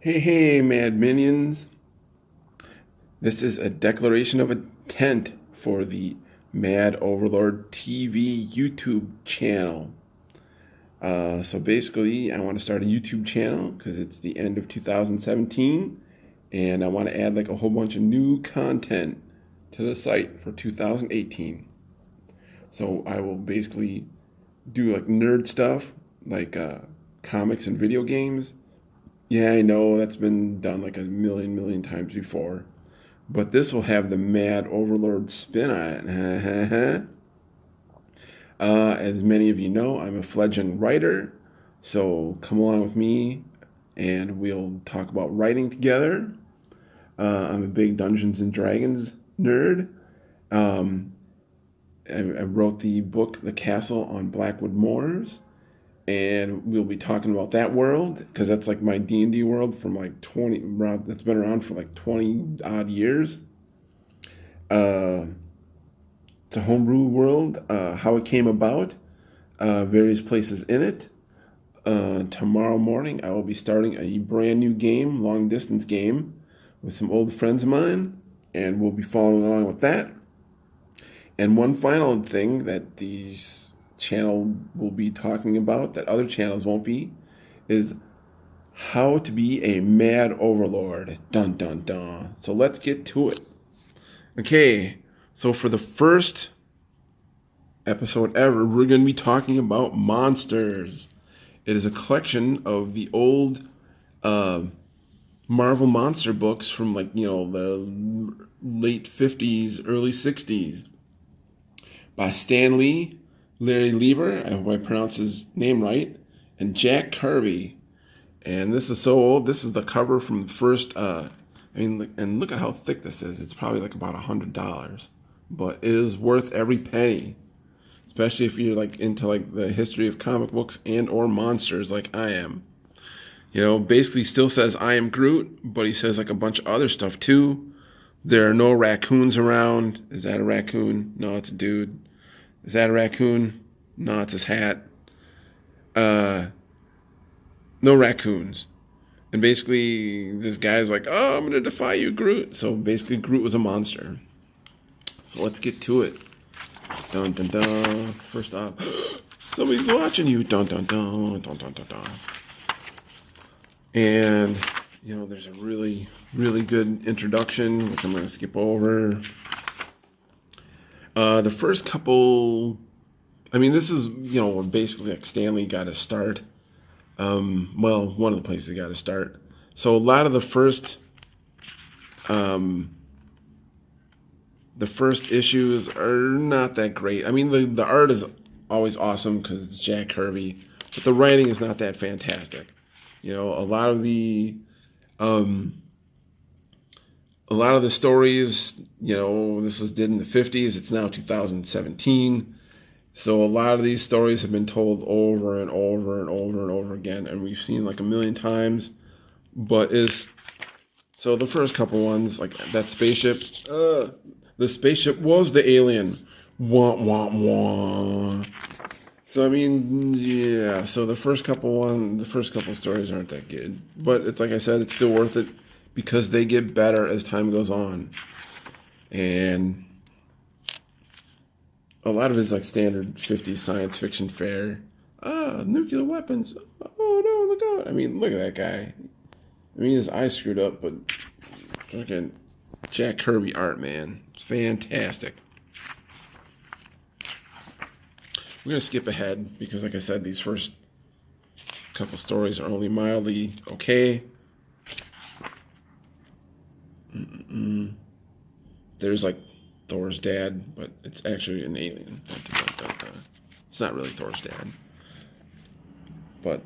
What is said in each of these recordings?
Hey, hey, Mad Minions. This is a declaration of intent for the Mad Overlord TV YouTube channel. So basically, I want to start a YouTube channel because it's the end of 2017 and I want to add like a whole bunch of new content to the site for 2018. So I will basically do like nerd stuff like comics and video games. Yeah, I know that's been done like a million times before. But this will have the Mad Overlord spin on it. As many of you know, I'm a fledgling writer. So come along with me and we'll talk about writing together. I'm a big Dungeons and Dragons nerd. Um, I wrote the book The Castle on Blackwood Moors, and we'll be talking about that world because that's like my D&D world from like 20 that's been around for like 20 odd years. uh it's a homebrew world, how it came about, various places in it. Tomorrow morning I will be starting a brand new game, long distance game, with some old friends of mine, and we'll be following along with that. And one final thing that these channel will be talking about that other channels won't be is how to be a mad overlord. Dun dun dun. So let's get to it. Okay, so for the first episode ever, we're going to be talking about monsters. It is a collection of the old uh, Marvel monster books from like, the late 50s, early 60s by Stan Lee, Larry Lieber, I hope I pronounced his name right, and Jack Kirby. And this is so old. This is the cover from the first. And look at how thick this is. It's probably like about $100, but it is worth every penny, especially if you're like into like the history of comic books and or monsters like I am. Basically still says I am Groot, but he says like a bunch of other stuff too. There are no raccoons around. Is that a raccoon? No, it's a dude. Is that a raccoon? No, it's his hat. Uh, no raccoons. And basically, this guy's like, "Oh, I'm gonna defy you, Groot." So basically, Groot was a monster. So let's get to it. Dun dun dun. First off, somebody's watching you. Dun dun dun dun dun dun dun. And there's a really good introduction, which I'm gonna skip over. The first couple, this is where basically like Stanley got to start. Well, one of the places he got to start. So a lot of the first issues are not that great. The art is always awesome because it's Jack Kirby, but the writing is not that fantastic. A lot of the stories, this was did in the 50s. It's now 2017. So a lot of these stories have been told over and over and over and over again, and we've seen like a million times. So the first couple ones, like that spaceship, the spaceship was the alien. Wah, wah, wah. So yeah. So the first couple stories aren't that good, but it's like I said, it's still worth it because they get better as time goes on, and a lot of it's like standard 50s science fiction fare. Nuclear weapons. Oh no, look out! Look at that guy. His eyes screwed up, but fucking Jack Kirby art, man, fantastic. We're gonna skip ahead because, like I said, these first couple stories are only mildly okay. There's like Thor's dad, but it's actually an alien. It's not really Thor's dad, but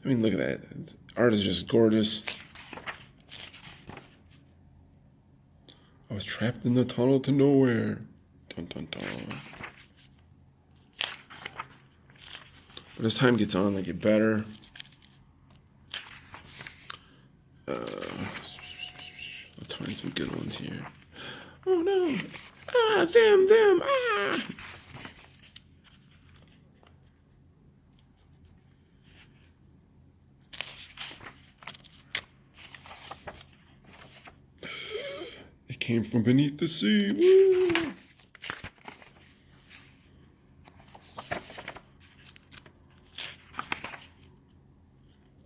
look at that. Art is just gorgeous. I was trapped in the tunnel to nowhere. Dun dun dun. But as time gets on, they get better. Let's find some good ones here. Oh no! Them! Ah! came from beneath the sea. Woo!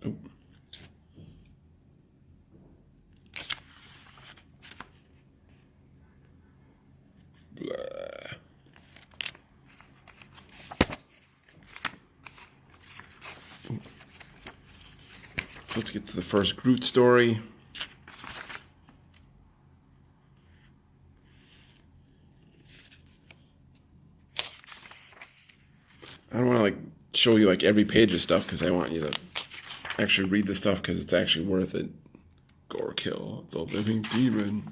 Oh. Blah. Let's get to the first Groot story. I don't want to like show you like every page of stuff because I want you to actually read the stuff because it's actually worth it. Gore kill the living demon.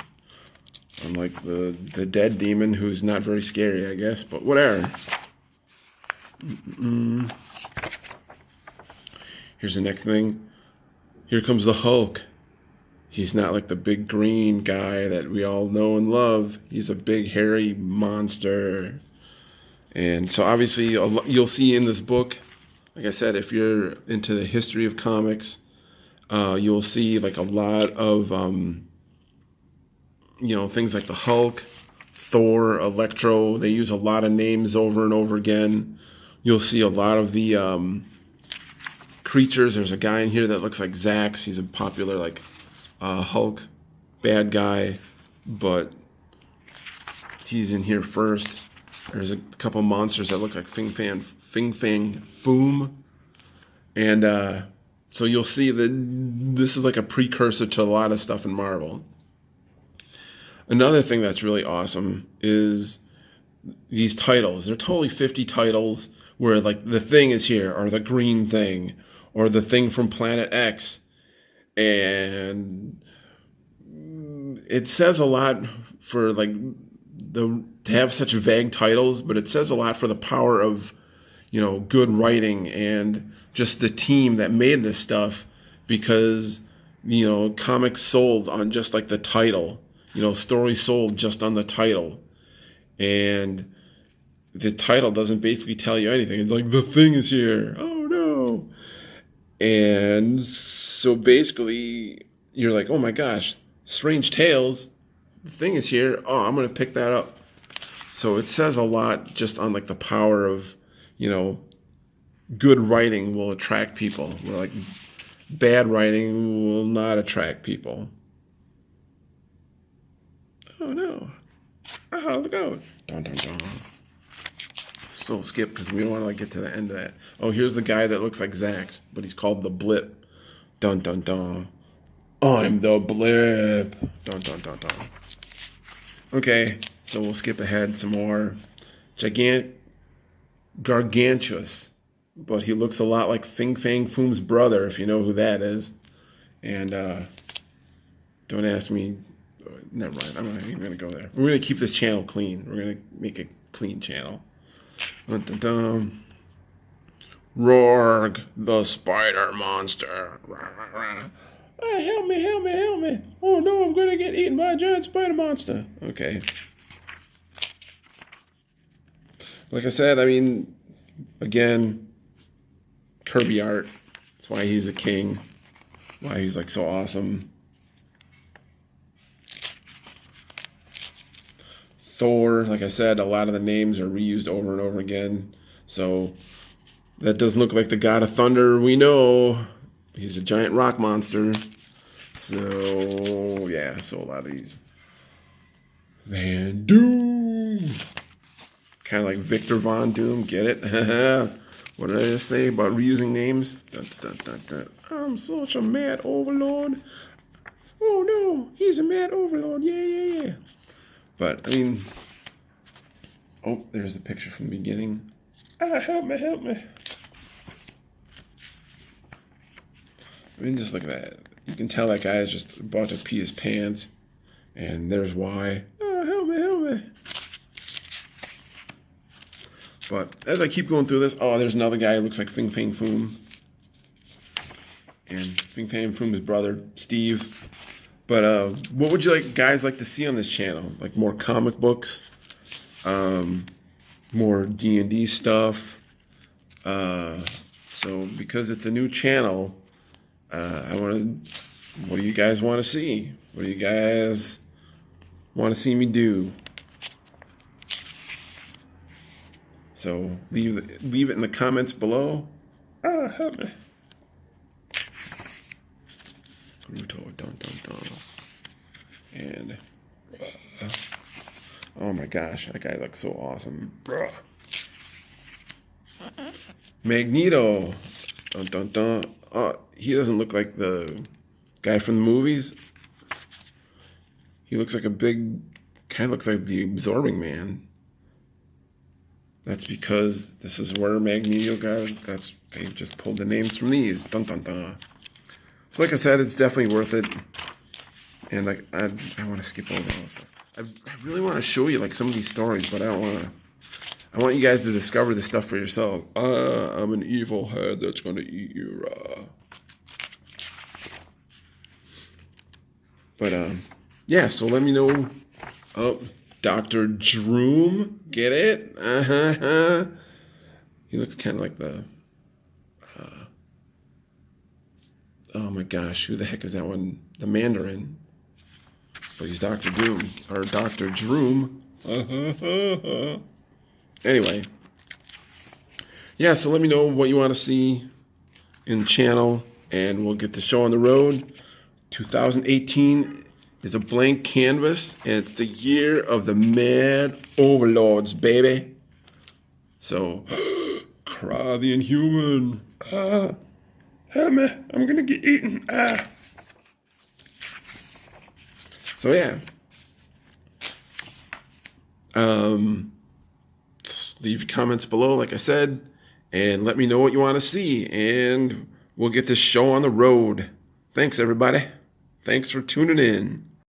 Unlike the dead demon who's not very scary, I guess, but whatever. Here's the next thing. Here comes the Hulk. He's not like the big green guy that we all know and love. He's a big hairy monster. And so obviously you'll see in this book, like I said, if you're into the history of comics, you'll see like a lot of, things like the Hulk, Thor, Electro. They use a lot of names over and over again. You'll see a lot of the creatures. There's a guy in here that looks like Zax. He's a popular like Hulk bad guy, but he's in here first. There's a couple monsters that look like Fing Fang Foom. And so you'll see that this is like a precursor to a lot of stuff in Marvel. Another thing that's really awesome is these titles. They're totally 50 titles where like the Thing is here, or the Green Thing, or the Thing from Planet X. And it says a lot for like to have such vague titles, but it says a lot for the power of, good writing and just the team that made this stuff, because, comics sold on just like the title, stories sold just on the title. And the title doesn't basically tell you anything. It's like, the Thing is here. Oh no. And so basically you're like, oh my gosh, Strange Tales, the Thing is here. Oh, I'm going to pick that up. So it says a lot just on like the power of, good writing will attract people. Where like bad writing will not attract people. Oh no. Oh, look out. Dun, dun, dun. Still skip because we don't want to like get to the end of that. Oh, here's the guy that looks like Zax, but he's called the Blip. Dun dun dun. I'm the Blip. Dun dun dun dun. Okay, so we'll skip ahead some more. Gargantuous, but he looks a lot like Fing Fang Foom's brother, if you know who that is. And don't ask me. Never mind. I'm not even going to go there. We're going to keep this channel clean. We're going to make a clean channel. Dun, dun, dun. Rorg, the spider monster. Help me, help me, help me. Oh no, I'm going to get eaten by a giant spider monster. Okay. Like I said, again, Kirby art. That's why he's a king. Why he's like so awesome. Thor, like I said, a lot of the names are reused over and over again. So that doesn't look like the God of Thunder we know. He's a giant rock monster. So, yeah, so a lot of these. Van Doom. Kind of like Victor Von Doom, get it? What did I just say about reusing names? Dun, dun, dun, dun. I'm such a mad overlord. Oh no, he's a mad overlord. Yeah, yeah, yeah. But, oh, there's the picture from the beginning. Help me, help me. Just look at that. You can tell that guy is just about to pee his pants. And there's why. Help me, help me. But as I keep going through this, there's another guy who looks like Fing Fang Foom. And Fing Fang Foom's brother, Steve. But what would you guys like to see on this channel? Like more comic books, more D&D stuff. So because it's a new channel, what do you guys want to see? What do you guys want to see me do. So leave it in the comments below. Help me. Gruto, dun dun dun. And oh my gosh, that guy looks so awesome. Magneto. Dun dun dun. Oh, he doesn't look like the guy from the movies. He looks like a big, kind of looks like the Absorbing Man. That's because this is where Magneto got. They just pulled the names from these. Dun dun dun. So like I said, it's definitely worth it. And like I want to skip over all this stuff. I really want to show you like some of these stories, but I don't want to. I want you guys to discover this stuff for yourself. I'm an evil head that's going to eat you raw. But yeah. So let me know. Oh, Dr. Droom, get it? He looks kind of like the. Oh my gosh, who the heck is that one? The Mandarin. But he's Dr. Doom, or Dr. Droom. Anyway. Yeah, so let me know what you want to see in the channel, and we'll get the show on the road. 2018 is a blank canvas, and it's the year of the Mad Overlords, baby. So, cry the Inhuman. Help me, I'm gonna get eaten. So yeah. Leave your comments below, like I said, and let me know what you want to see, and we'll get this show on the road. Thanks, everybody. Thanks for tuning in.